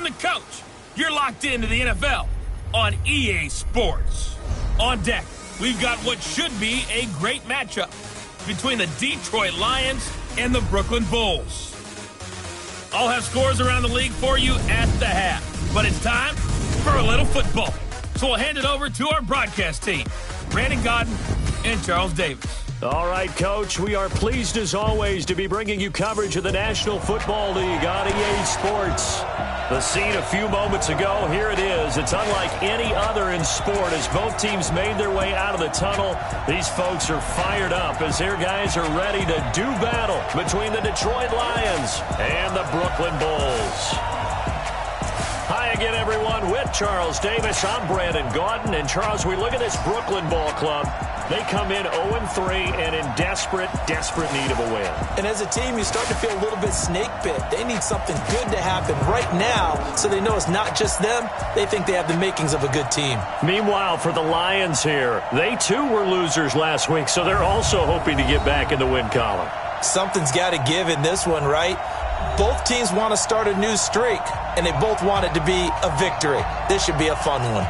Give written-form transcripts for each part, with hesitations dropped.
the coach. You're locked into the NFL on EA Sports. On deck, we've got what should be a great matchup between the Detroit Lions and the Brooklyn Bulls. I'll have scores around the league for you at the half, but it's time for a little football. So we'll hand it over to our broadcast team, Brandon Godden and Charles Davis. All right, Coach, we are pleased as always to be bringing you coverage of the National Football League on EA Sports. The scene a few moments ago, here it is. It's unlike any other in sport as both teams made their way out of the tunnel. These folks are fired up as their guys are ready to do battle between the Detroit Lions and the Brooklyn Bulls. Hi again, everyone. With Charles Davis, I'm Brandon Gaudin. And, Charles, we look at this Brooklyn Ball Club. They come in 0-3 and in desperate need of a win. And as a team, you start to feel a little bit snake bit. They need something good to happen right now so they know it's not just them. They think they have the makings of a good team. Meanwhile, for the Lions here, they too were losers last week, so they're also hoping to get back in the win column. Something's got to give in this one, right? Both teams want to start a new streak, and they both want it to be a victory. This should be a fun one.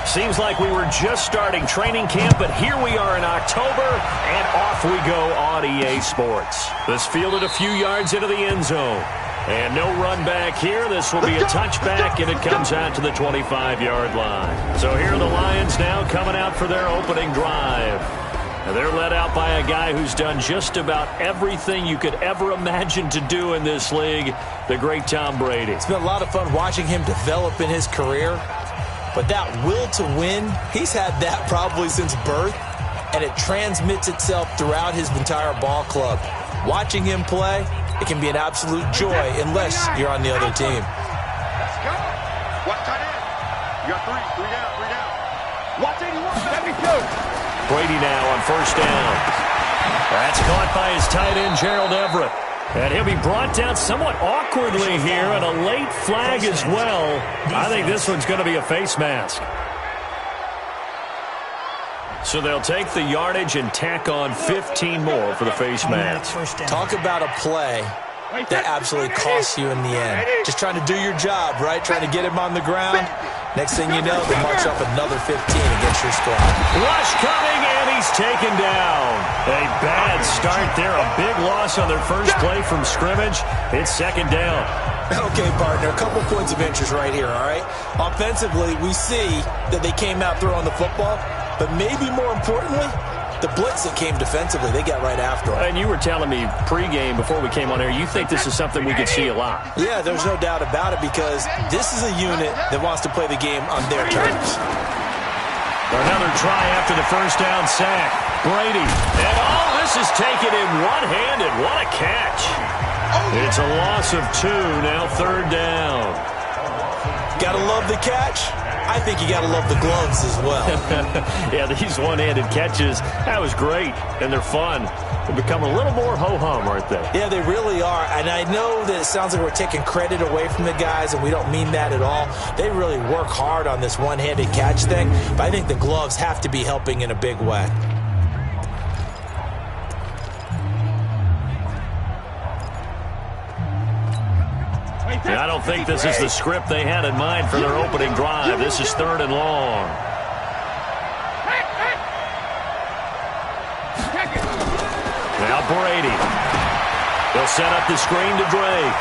Seems like we were just starting training camp, but here we are in October, and off we go on EA Sports. This fielded a few yards into the end zone. And no run back here. This will be a touchback, and it comes out to the 25-yard line. So here are the Lions now coming out for their opening drive. And they're led out by a guy who's done just about everything you could ever imagine to do in this league, the great Tom Brady. It's been a lot of fun watching him develop in his career. But that will to win, he's had that probably since birth, and it transmits itself throughout his entire ball club. Watching him play, it can be an absolute joy unless you're on the other team. Let's go. Watch tight end. You got three down. Watch 81. Let me go. Brady now on first down. That's caught by his tight end, Gerald Everett. And he'll be brought down somewhat awkwardly here, and a late flag as well. I think this one's going to be a face mask. So they'll take the yardage and tack on 15 more for the face mask. Talk about a play that absolutely costs you in the end. Just trying to do your job, right? Trying to get him on the ground. Next thing you know, they march up another 15 against your squad. Rush coming, and he's taken down. A bad start there. A big loss on their first play from scrimmage. It's second down. Okay, partner, a couple points of interest right here, all right? Offensively, we see that they came out throwing the football, but maybe more importantly, the blitz that came defensively, they got right after it. And you were telling me pregame before we came on air, you think this is something we could see a lot. Yeah, there's no doubt about it because this is a unit that wants to play the game on their terms. Another try after the first down sack. Brady. And all this is taken in one-handed. What a catch. It's a loss of 2, now third down. Gotta love the catch. I think you got to love the gloves as well. Yeah, these one-handed catches, that was great, and they're fun. They become a little more ho-hum, aren't they? Yeah, they really are, and I know that it sounds like we're taking credit away from the guys, and we don't mean that at all. They really work hard on this one-handed catch thing, but I think the gloves have to be helping in a big way. I don't think this is the script they had in mind for their opening drive. This is third and long. Now Brady. They'll set up the screen to Drake.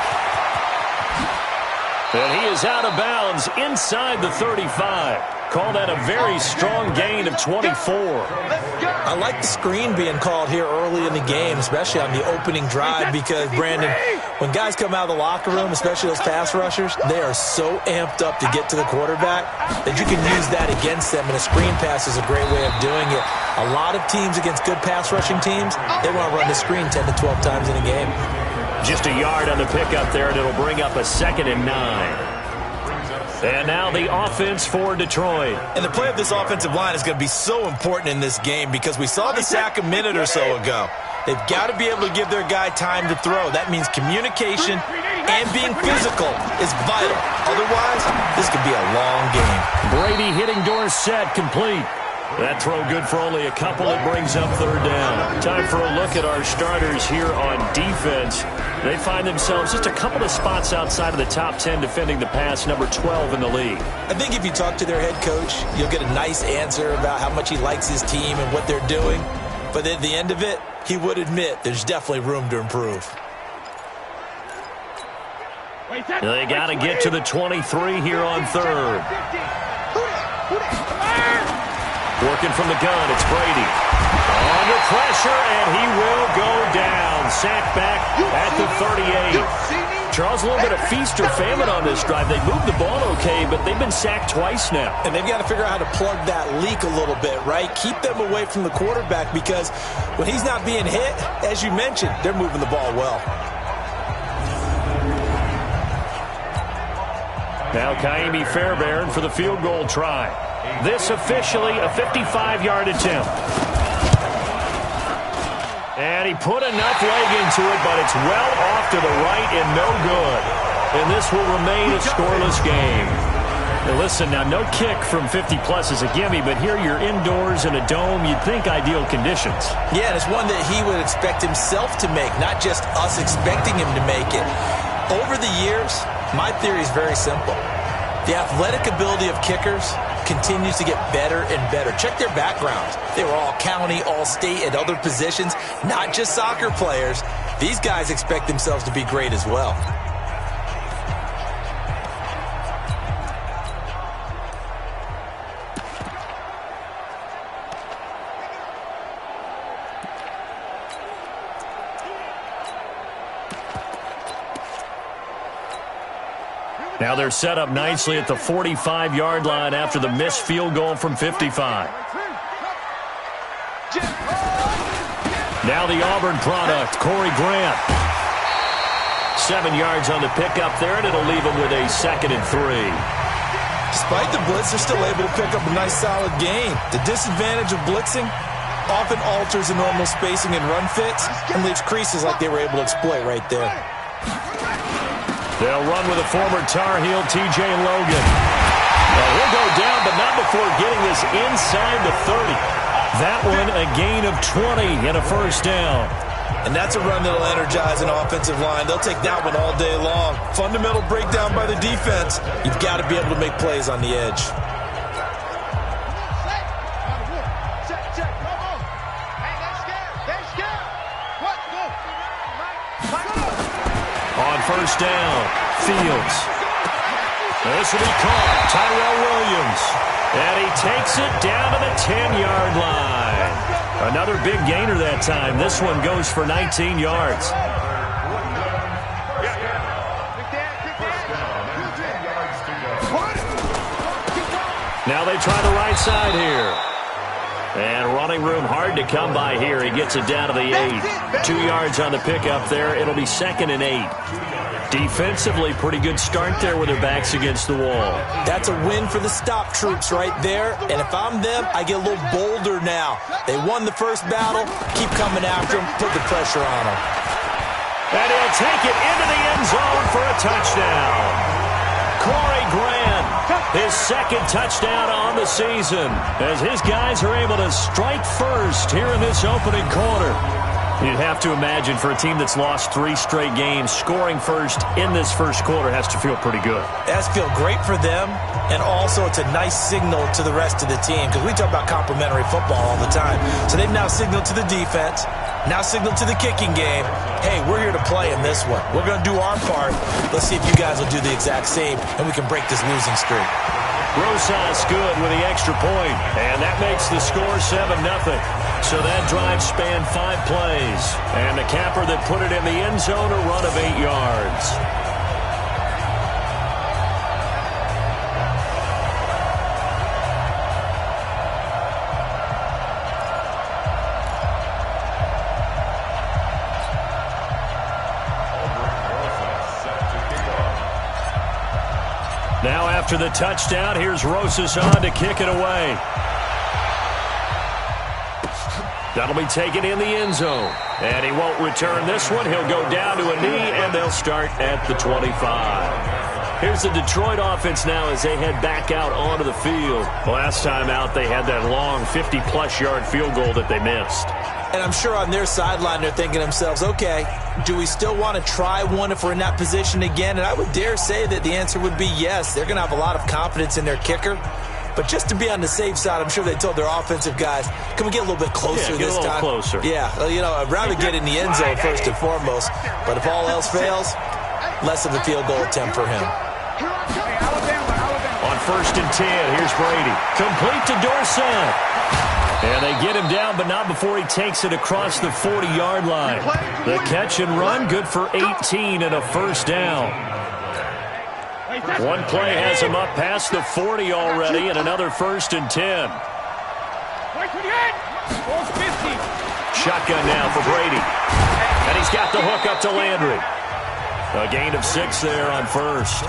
And he is out of bounds inside the 35. Call that a very strong gain of 24. I like the screen being called here early in the game, especially on the opening drive, because, Brandon, when guys come out of the locker room, especially those pass rushers, they are so amped up to get to the quarterback that you can use that against them, and a screen pass is a great way of doing it. A lot of teams against good pass rushing teams, they want to run the screen 10 to 12 times in a game. Just a yard on the pickup there, and it'll bring up a 2nd and 9. And now the offense for Detroit. And the play of this offensive line is going to be so important in this game because we saw the sack a minute or so ago. They've got to be able to give their guy time to throw. That means communication and being physical is vital. Otherwise, this could be a long game. Brady hitting Dorsett complete. That throw good for only a couple. It brings up third down. Time for a look at our starters here on defense. They find themselves just a couple of spots outside of the top 10 defending the pass, number 12 in the league. I think if you talk to their head coach, you'll get a nice answer about how much he likes his team and what they're doing. But at the end of it, he would admit there's definitely room to improve. They got to get to the 23 here on third. Working from the gun, it's Brady. Under pressure, and he will go down. Sacked back at the 38. Charles, a little bit of feast or famine on this drive. They moved the ball okay, but they've been sacked twice now. And they've got to figure out how to plug that leak a little bit, right? Keep them away from the quarterback because when he's not being hit, as you mentioned, they're moving the ball well. Now Kaimi Fairbairn for the field goal try. This officially a 55-yard attempt. And he put enough leg into it, but it's well off to the right and no good. And this will remain a scoreless game. Now listen, now no kick from 50-plus is a gimme, but here you're indoors in a dome. You'd think ideal conditions. Yeah, and it's one that he would expect himself to make, not just us expecting him to make it. Over the years, my theory is very simple. The athletic ability of kickers continues to get better and better. Check their backgrounds. They were all county, all state, at other positions, not just soccer players. These guys expect themselves to be great as well. Now they're set up nicely at the 45-yard line after the missed field goal from 55. Now the Auburn product, Corey Grant. 7 yards on the pickup there, and it'll leave him with a 2nd and 3. Despite the blitz, they're still able to pick up a nice solid gain. The disadvantage of blitzing often alters the normal spacing and run fits and leaves creases like they were able to exploit right there. They'll run with a former Tar Heel, T.J. Logan. Well, he'll go down, but not before getting this inside the 30. That one a gain of 20 and a first down. And that's a run that'll energize an offensive line. They'll take that one all day long. Fundamental breakdown by the defense. You've got to be able to make plays on the edge. On first down, Fields. This will be caught. Tyrell Williams. And he takes it down to the 10-yard line. Another big gainer that time. This one goes for 19 yards. Now they try the right side here. And running room hard to come by here. He gets it down to the 8. 2 yards on the pickup there. It'll be 2nd and 8. Defensively, pretty good start there with their backs against the wall. That's a win for the stop troops right there. And if I'm them, I get a little bolder now. They won the first battle. Keep coming after them. Put the pressure on them. And he'll take it into the end zone for a touchdown. Corey Grant, his 2nd touchdown on the season, as his guys are able to strike first here in this opening quarter. You'd have to imagine for a team that's lost 3 straight games, scoring first in this first quarter has to feel pretty good. It has to feel great for them, and also it's a nice signal to the rest of the team, because we talk about complementary football all the time. So they've now signaled to the defense, now signaled to the kicking game, hey, we're here to play in this one. We're going to do our part. Let's see if you guys will do the exact same, and we can break this losing streak. Rosas good with the extra point, and that makes the score 7-0. So that drive spanned 5 plays, and the capper that put it in the end zone, a run of 8 yards. Now after the touchdown, here's Rosas on to kick it away. That'll be taken in the end zone. And he won't return this one. He'll go down to a knee, and they'll start at the 25. Here's the Detroit offense now as they head back out onto the field. Last time out, they had that long 50-plus yard field goal that they missed. And I'm sure on their sideline they're thinking to themselves, okay, do we still want to try one if we're in that position again? And I would dare say that the answer would be yes. They're going to have a lot of confidence in their kicker. But just to be on the safe side, I'm sure they told their offensive guys, can we get a little bit closer this time? Closer. Yeah, you know, I'd rather get in the end zone first and foremost. But if all else fails, less of a field goal attempt for him. On 1st and 10, here's Brady. Complete to Dorsett. And they get him down, but not before he takes it across the 40-yard line. The catch and run, good for 18 and a first down. One play has him up past the 40 already, and another 1st and 10. Shotgun now for Brady. And he's got the hook up to Landry. A gain of 6 there on 1st.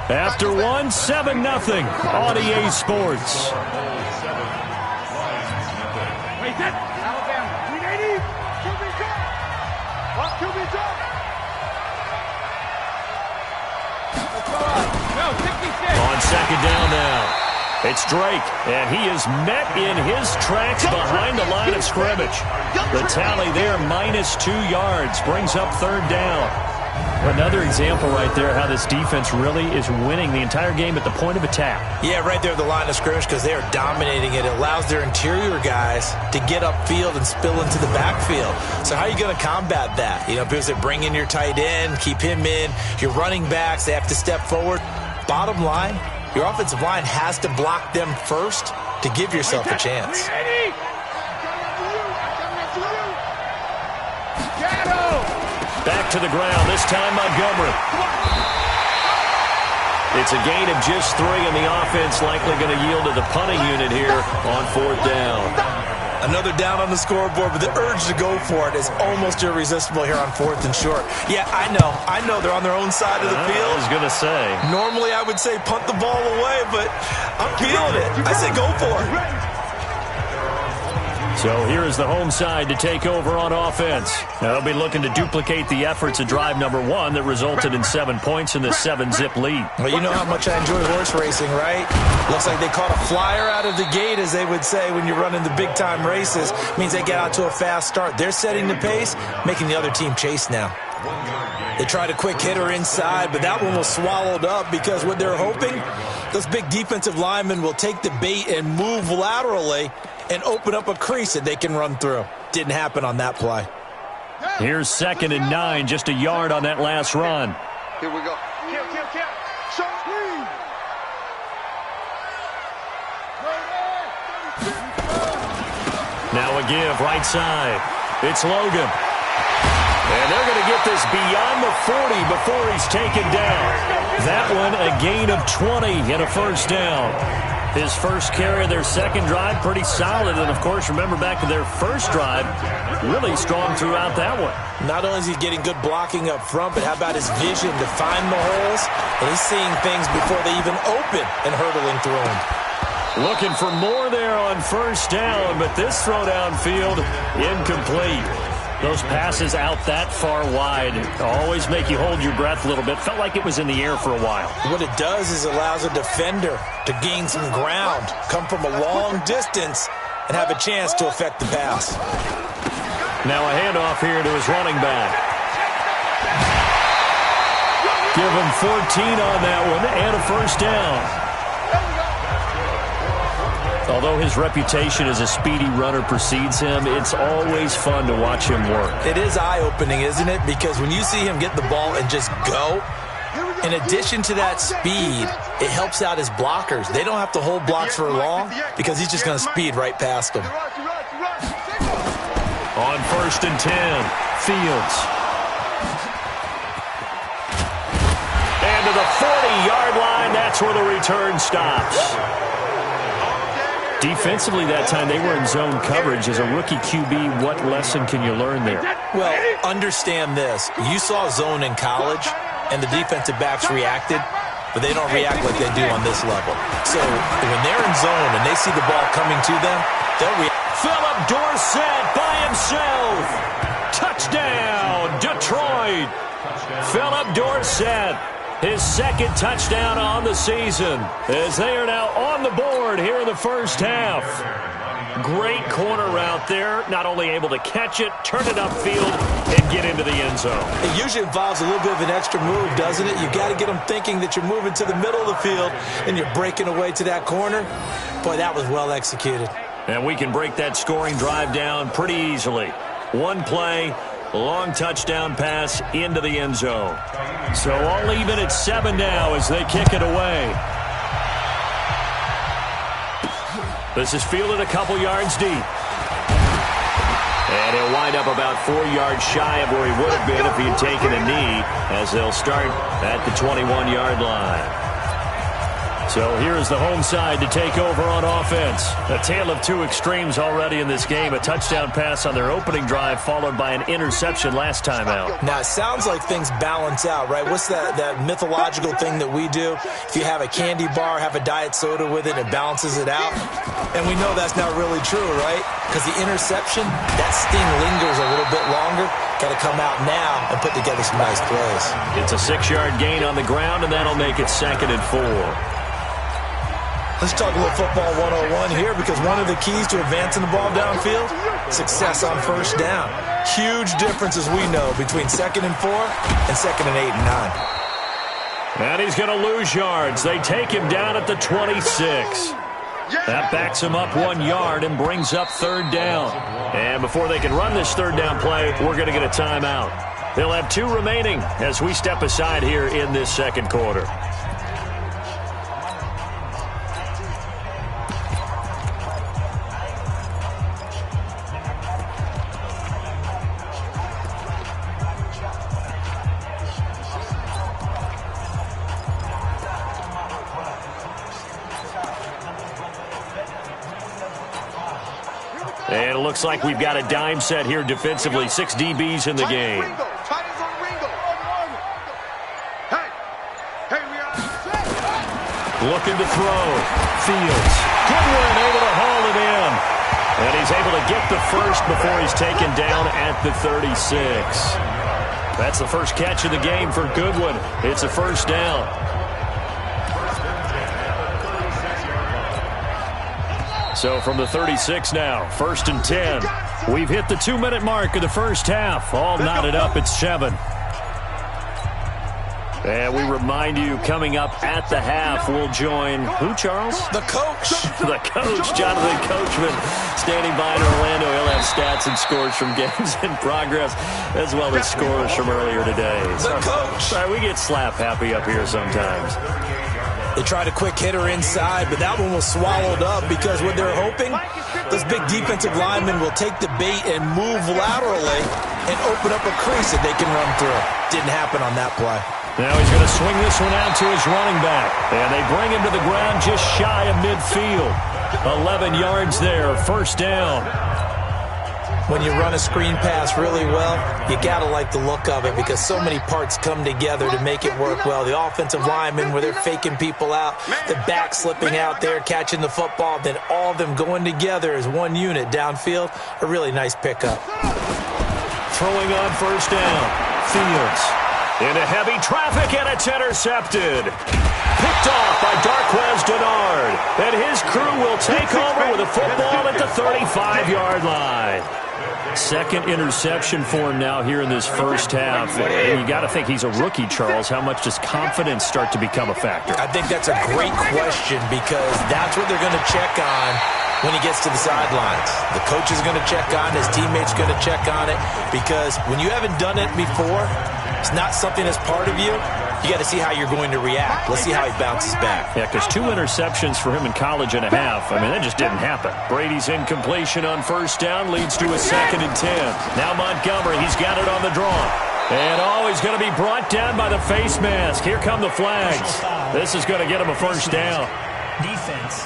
After 1, 7-0 on EA Sports. On 2nd down now. It's Drake, and he is met in his tracks behind the line of scrimmage. The tally there, -2 yards, brings up 3rd down. Another example right there how this defense really is winning the entire game at the point of attack. Yeah, right there at the line of scrimmage because they are dominating it. It allows their interior guys to get upfield and spill into the backfield. So how are you going to combat that? You know, because they bring in your tight end, keep him in. Your running backs, they have to step forward. Bottom line, your offensive line has to block them first to give yourself a chance. Back to the ground, this time Montgomery. It's a gain of just 3, and the offense likely going to yield to the punting unit here on 4th down. Another down on the scoreboard, but the urge to go for it is almost irresistible here on 4th and short. Yeah, I know they're on their own side of the field. I was going to say. Normally I would say punt the ball away, but I'm feeling it. I say go for it. So here is the home side to take over on offense. Now they'll be looking to duplicate the efforts of drive number 1 that resulted in 7 points in the 7-zip lead. Well, you know how much I enjoy horse racing, right? Looks like they caught a flyer out of the gate, as they would say when you're running the big-time races. Means they get out to a fast start. They're setting the pace, making the other team chase now. They tried a quick hitter inside, but that one was swallowed up because what they're hoping, those big defensive linemen will take the bait and move laterally and open up a crease that they can run through. Didn't happen on that play. Here's 2nd and 9, just a yard on that last run. Here we go. Kill. Show screen. Now a give, right side. It's Logan. And they're going to get this beyond the 40 before he's taken down. That one, a gain of 20 and a 1st down. His first carry of their 2nd drive, pretty solid. And, of course, remember back to their 1st drive, really strong throughout that one. Not only is he getting good blocking up front, but how about his vision to find the holes? And he's seeing things before they even open and hurtling through them. Looking for more there on 1st down, but this throw downfield, incomplete. Those passes out that far wide always make you hold your breath a little bit. Felt like it was in the air for a while. What it does is it allows a defender to gain some ground, come from a long distance, and have a chance to affect the pass. Now a handoff here to his running back. Give him 14 on that one and a 1st down. Although his reputation as a speedy runner precedes him, it's always fun to watch him work. It is eye-opening, isn't it? Because when you see him get the ball and just go, in addition to that speed, it helps out his blockers. They don't have to hold blocks for long because he's just going to speed right past them. On 1st and 10, Fields. And to the 40-yard line, that's where the return stops. Defensively that time, they were in zone coverage. As a rookie QB, what lesson can you learn there? Well, understand this. You saw zone in college, and the defensive backs reacted, but they don't react like they do on this level. So when they're in zone and they see the ball coming to them, they'll react Philip Dorsett by himself. Touchdown, Detroit. Philip Dorsett, his second touchdown on the season, as they are now on the board here in the first half. Great corner route there, not only able to catch it, turn it upfield, and get into the end zone. It usually involves a little bit of an extra move, doesn't it? You've got to get them thinking that you're moving to the middle of the field and you're breaking away to that corner. Boy, that was well executed. And we can break that scoring drive down pretty easily. One play, long touchdown pass into the end zone. So all even at 7 now as they kick it away. This is fielded a couple yards deep. And he'll wind up about 4 yards shy of where he would have been if he had taken a knee, as they'll start at the 21-yard line. So here is the home side to take over on offense. A tale of two extremes already in this game. A touchdown pass on their opening drive followed by an interception last time out. Now, it sounds like things balance out, right? What's that mythological thing that we do? If you have a candy bar, have a diet soda with it, it balances it out. And we know that's not really true, right? Because the interception, that sting lingers a little bit longer. Got to come out now and put together some nice plays. It's a 6-yard gain on the ground, and that'll make it 2nd and 4. Let's talk a little football 101 here, because one of the keys to advancing the ball downfield, success on first down. Huge difference, as we know, between 2nd and 4 and 2nd and 8 and 9. And he's going to lose yards. They take him down at the 26. That backs him up 1 yard and brings up 3rd down. And before they can run this 3rd down play, we're going to get a timeout. They'll have 2 remaining as we step aside here in this 2nd quarter. And it looks like we've got a dime set here defensively. 6 DBs in the game. Looking to throw. Fields. Goodwin able to haul it in. And he's able to get the first before he's taken down at the 36. That's the first catch of the game for Goodwin. It's a 1st down. So from the 36 now, 1st and 10. We've hit the 2-minute mark of the first half. All knotted up at 7. And we remind you, coming up at the half, we'll join who, Charles? The coach. The coach, Jonathan Coachman, standing by in Orlando. He'll have stats and scores from games in progress, as well as scores from earlier today. The coach. Sorry, we get slap happy up here sometimes. They tried a quick hitter inside, but that one was swallowed up, because what they're hoping, those big defensive linemen will take the bait and move laterally and open up a crease that they can run through. Didn't happen on that play. Now he's going to swing this one out to his running back. And they bring him to the ground just shy of midfield. 11 yards there, 1st down. When you run a screen pass really well, you got to like the look of it, because so many parts come together to make it work well. The offensive linemen, where they're faking people out, the back slipping out there, catching the football, then all of them going together as one unit downfield. A really nice pickup. Throwing on 1st down. Fields. Into heavy traffic, and it's intercepted. Picked off by Darquez Denard. And his crew will take over with a football at the 35-yard line. 2nd interception for him now here in this first half. And you got to think he's a rookie, Charles. How much does confidence start to become a factor? I think that's a great question, because that's what they're going to check on when he gets to the sidelines. The coach is going to check on, his teammates going to check on it, because when you haven't done it before, it's not something that's part of you. You got to see how you're going to react. Let's see how he bounces back. Yeah, because 2 interceptions for him in college and a half. I mean, that just didn't happen. Brady's incompletion on 1st down leads to a 2nd and 10. Now Montgomery, he's got it on the draw. And, he's going to be brought down by the face mask. Here come the flags. This is going to get him a 1st down. Defense.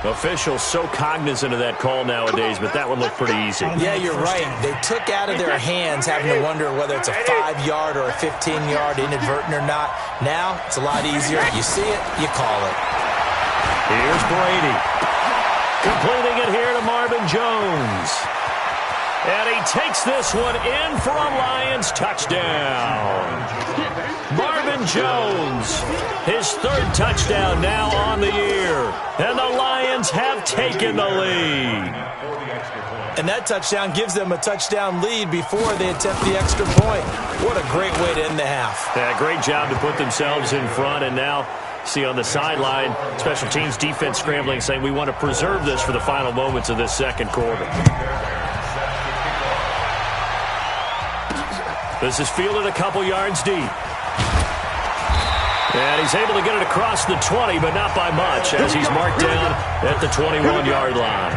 Officials so cognizant of that call nowadays, but that one looked pretty easy. Yeah, you're right. They took out of their hands having to wonder whether it's a 5-yard or a 15-yard, inadvertent or not. Now, it's a lot easier. You see it, you call it. Here's Brady. Completing it here to Marvin Jones. And he takes this one in for a Lions touchdown. Marvin Jones, his third touchdown now on the year. And the Lions have taken the lead. And that touchdown gives them a touchdown lead before they attempt the extra point. What a great way to end the half. Yeah, great job to put themselves in front. And now, see on the sideline, special teams defense scrambling, saying we want to preserve this for the final moments of this second quarter. This is fielded a couple yards deep. And he's able to get it across the 20, but not by much, as he's marked down at the 21-yard line.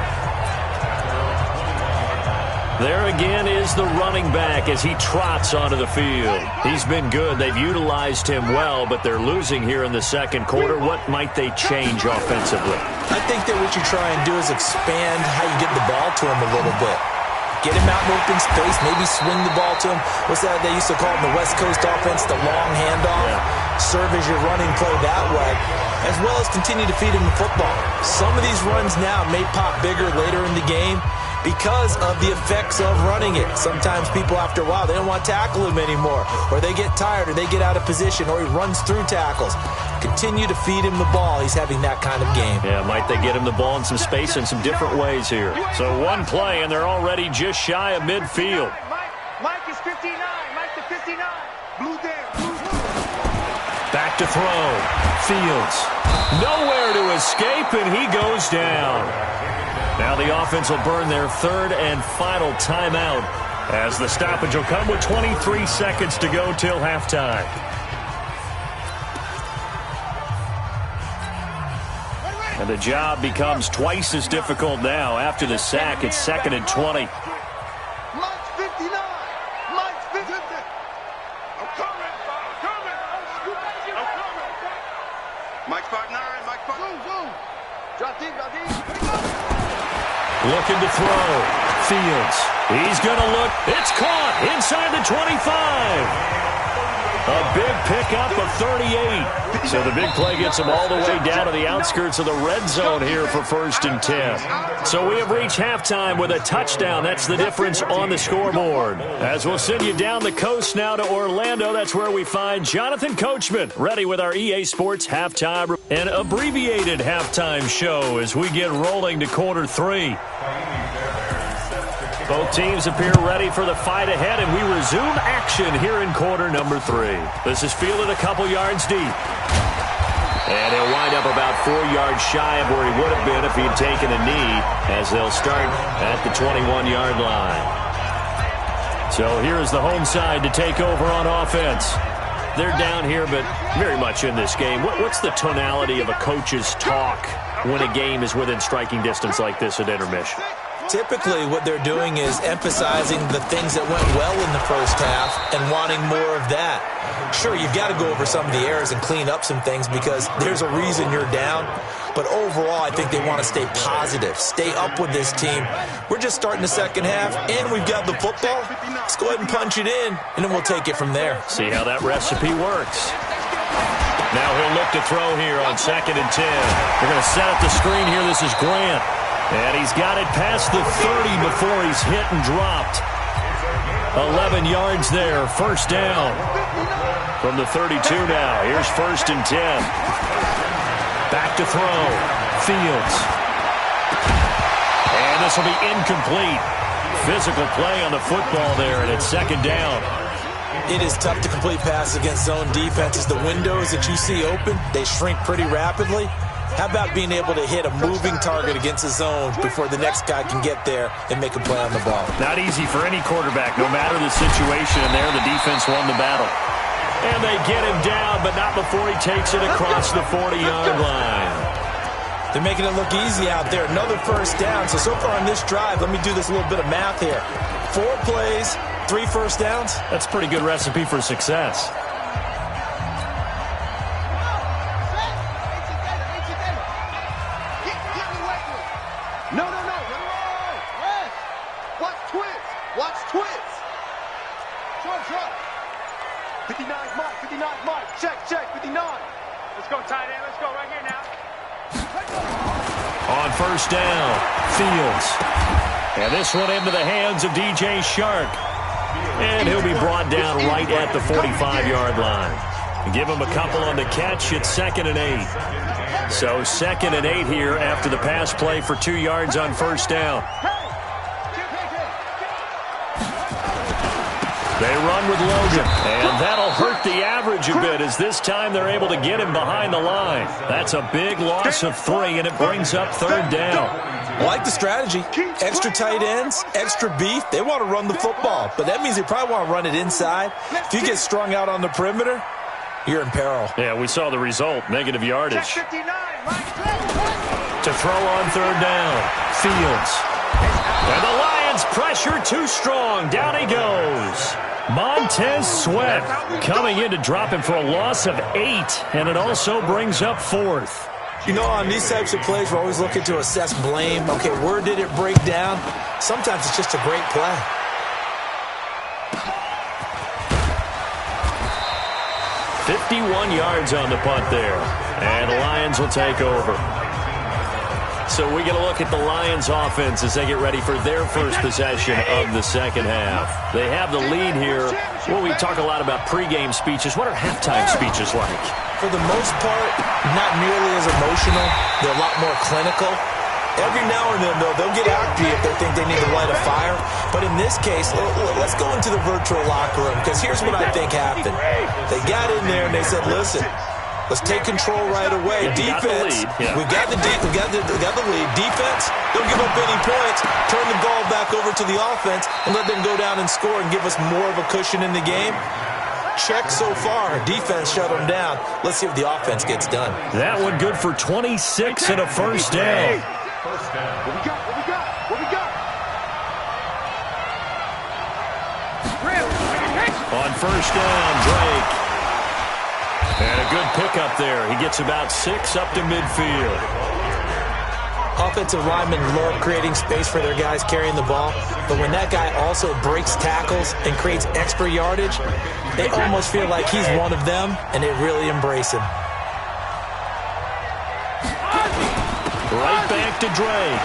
There again is the running back as he trots onto the field. He's been good. They've utilized him well, but they're losing here in the second quarter. What might they change offensively? I think that what you try and do is expand how you get the ball to him a little bit. Get him out in open space, maybe swing the ball to him. What's that they used to call in the West Coast offense, the long handoff? Yeah. Serve as your running play that way, as well as continue to feed him the football. Some of these runs now may pop bigger later in the game because of the effects of running it. Sometimes people, after a while, they don't want to tackle him anymore, or they get tired, or they get out of position, or he runs through tackles. Continue to feed him the ball. He's having that kind of game. Yeah, might they get him the ball in some space in some different ways here. So one play, and they're already just shy of midfield. Mike is 59. Mike to 59. Blue there. Back to throw. Fields. Nowhere to escape, and he goes down. Now the offense will burn their third and final timeout as the stoppage will come with 23 seconds to go till halftime. And the job becomes twice as difficult now. After the sack, it's 2nd and 20. Mike's 59. Mike's 50. I'm coming. Mike's 5'9". Mike's 5'9". Drop deep. Looking to throw. Fields. He's going to look. It's caught inside the 25. A big pickup of 38. So the big play gets him all the way down to the outskirts of the red zone here for 1st and 10. So we have reached halftime with a touchdown. That's the difference on the scoreboard. As we'll send you down the coast now to Orlando, that's where we find Jonathan Coachman, ready with our EA Sports halftime, an abbreviated halftime show as we get rolling to quarter 3. Both teams appear ready for the fight ahead, and we resume action here in quarter number 3. This is fielded a couple yards deep. And he'll wind up about 4 yards shy of where he would have been if he had taken a knee, as they'll start at the 21-yard line. So here's the home side to take over on offense. They're down here, but very much in this game. What's the tonality of a coach's talk when a game is within striking distance like this at intermission? Typically, what they're doing is emphasizing the things that went well in the first half and wanting more of that. Sure, you've got to go over some of the errors and clean up some things because there's a reason you're down. But overall, I think they want to stay positive, stay up with this team. We're just starting the second half, and we've got the football. Let's go ahead and punch it in, and then we'll take it from there. See how that recipe works. Now he'll look to throw here on 2nd and 10. They're going to set up the screen here. This is Grant. And he's got it past the 30 before he's hit and dropped. 11 yards there, 1st down. From the 32 now, here's 1st and 10. Back to throw, Fields. And this will be incomplete. Physical play on the football there, and it's 2nd down. It is tough to complete passes against zone defenses. The windows that you see open, they shrink pretty rapidly. How about being able to hit a moving target against a zone before the next guy can get there and make a play on the ball? Not easy for any quarterback, no matter the situation. And there, the defense won the battle. And they get him down, but not before he takes it across the 40-yard line. They're making it look easy out there. Another 1st down. So far on this drive, let me do this little bit of math here. 4 plays, 3 1st downs. That's a pretty good recipe for success. Watch twist. 59 Mike. Check. 59. Let's go, tight end. Let's go right here now. On first down, Fields. And this one into the hands of DJ Shark. And he'll be brought down right at the 45-yard line. Give him a couple on the catch. It's 2nd and 8. So 2nd and 8 here after the pass play for 2 yards on first down. They run with Logan, and that'll hurt the average a bit as this time they're able to get him behind the line. That's a big loss of 3, and it brings up 3rd down. I like the strategy. Extra tight ends, extra beef. They want to run the football, but that means they probably want to run it inside. If you get strung out on the perimeter, you're in peril. Yeah, we saw the result, negative yardage. To throw on 3rd down, Fields. And the Lions pressure too strong. Down he goes. Montez Sweat coming in to drop him for a loss of 8, and it also brings up 4th. You know, on these types of plays, we're always looking to assess blame. Okay, where did it break down? Sometimes it's just a great play. "51 yards on the punt there, and the Lions will take over. So we get a look at the Lions offense as they get ready for their first possession of the second half. They have the lead here. Well, we talk a lot about pregame speeches. What are halftime speeches like? For the most part, not nearly as emotional. They're a lot more clinical. Every now and then, though, they'll get active if they think they need to light a fire. But in this case, let's go into the virtual locker room, because here's what I think happened. They got in there and they said, listen, let's take control right away. Defense, we got the lead. Defense, don't give up any points. Turn the ball back over to the offense and let them go down and score and give us more of a cushion in the game. Check so far. Defense shut them down. Let's see if the offense gets done. That one good for 26 and a first down. What we got? On first down, Drake. And a good pickup there. He gets about 6 up to midfield. Offensive linemen love creating space for their guys carrying the ball, but when that guy also breaks tackles and creates extra yardage, they almost feel like he's one of them, and they really embrace him. Right back to Drake.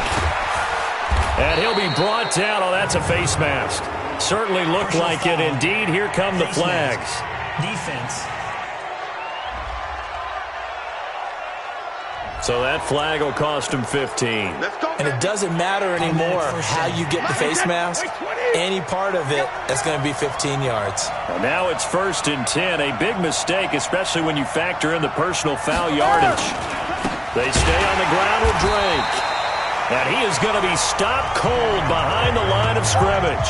And he'll be brought down. Oh, that's a face mask. Certainly looked like it. Indeed, here come the flags. Defense. So that flag will cost him 15. And it doesn't matter anymore how you get the face mask. Any part of it, that's going to be 15 yards. Well, now it's 1st and 10. A big mistake, especially when you factor in the personal foul yardage. They stay on the ground with Drake. And he is going to be stopped cold behind the line of scrimmage.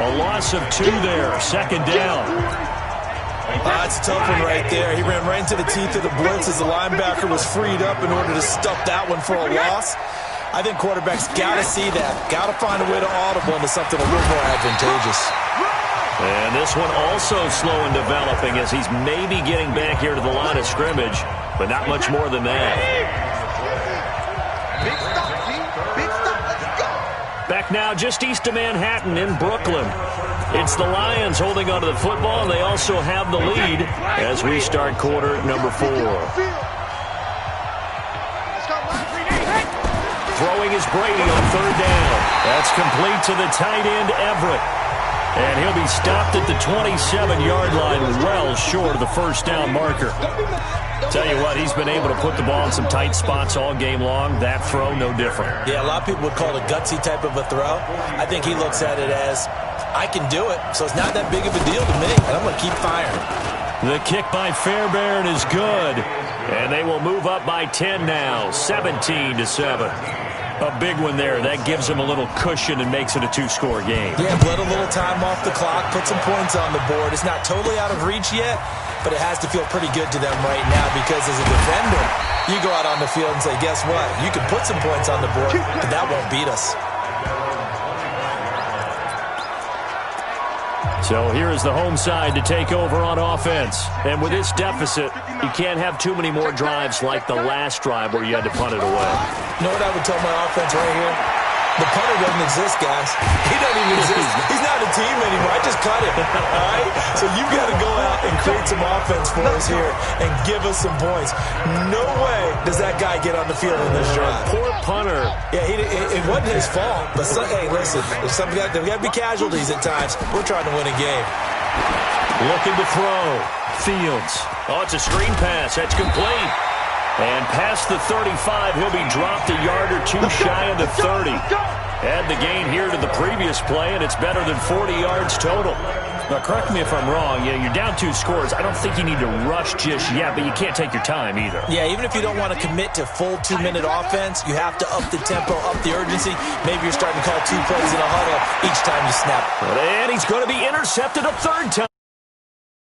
A loss of 2 there. 2nd down. That's a tough one right there. He ran right into the teeth of the blitz as the linebacker was freed up in order to stuff that one for a loss. I think quarterbacks got to see that. Got to find a way to audible into something a little more advantageous. And this one also slow in developing as he's maybe getting back here to the line of scrimmage, but not much more than that. Big stop, G. Big stop. Let's go. Back now just east of Manhattan in Brooklyn. It's the Lions holding onto the football, and they also have the lead as we start quarter number 4. Throwing is Brady on 3rd down. That's complete to the tight end, Everett. And he'll be stopped at the 27-yard line, well short of the first down marker. Tell you what, he's been able to put the ball in some tight spots all game long. That throw, no different. Yeah, a lot of people would call it a gutsy type of a throw. I think he looks at it as, I can do it, so it's not that big of a deal to me, and I'm going to keep firing. The kick by Fairbairn is good, and they will move up by 10 now, 17-7. A big one there. That gives them a little cushion and makes it a 2-score game. Yeah, let a little time off the clock, put some points on the board. It's not totally out of reach yet, but it has to feel pretty good to them right now because as a defender, you go out on the field and say, guess what? You can put some points on the board, but that won't beat us. So here is the home side to take over on offense. And with this deficit, you can't have too many more drives like the last drive where you had to punt it away. You know what I would tell my offense right here? The punter doesn't exist, guys. He doesn't even exist. He's not a team anymore. I just cut him. All right? So you've got to go out and create some offense for us here and give us some points. No way does that guy get on the field in this drive. Poor punter. Yeah, it wasn't his fault. But, hey, listen, there's got to be casualties at times. We're trying to win a game. Looking to throw. Fields. Oh, it's a screen pass. That's complete. And past the 35, he'll be dropped a yard or two shy of the 30. Add the gain here to the previous play, and it's better than 40 yards total. Now, correct me if I'm wrong. You're down 2 scores. I don't think you need to rush just yet, but you can't take your time either. Yeah, even if you don't want to commit to full 2-minute offense, you have to up the tempo, up the urgency. Maybe you're starting to call 2 plays in a huddle each time you snap. And he's going to be intercepted a 3rd time.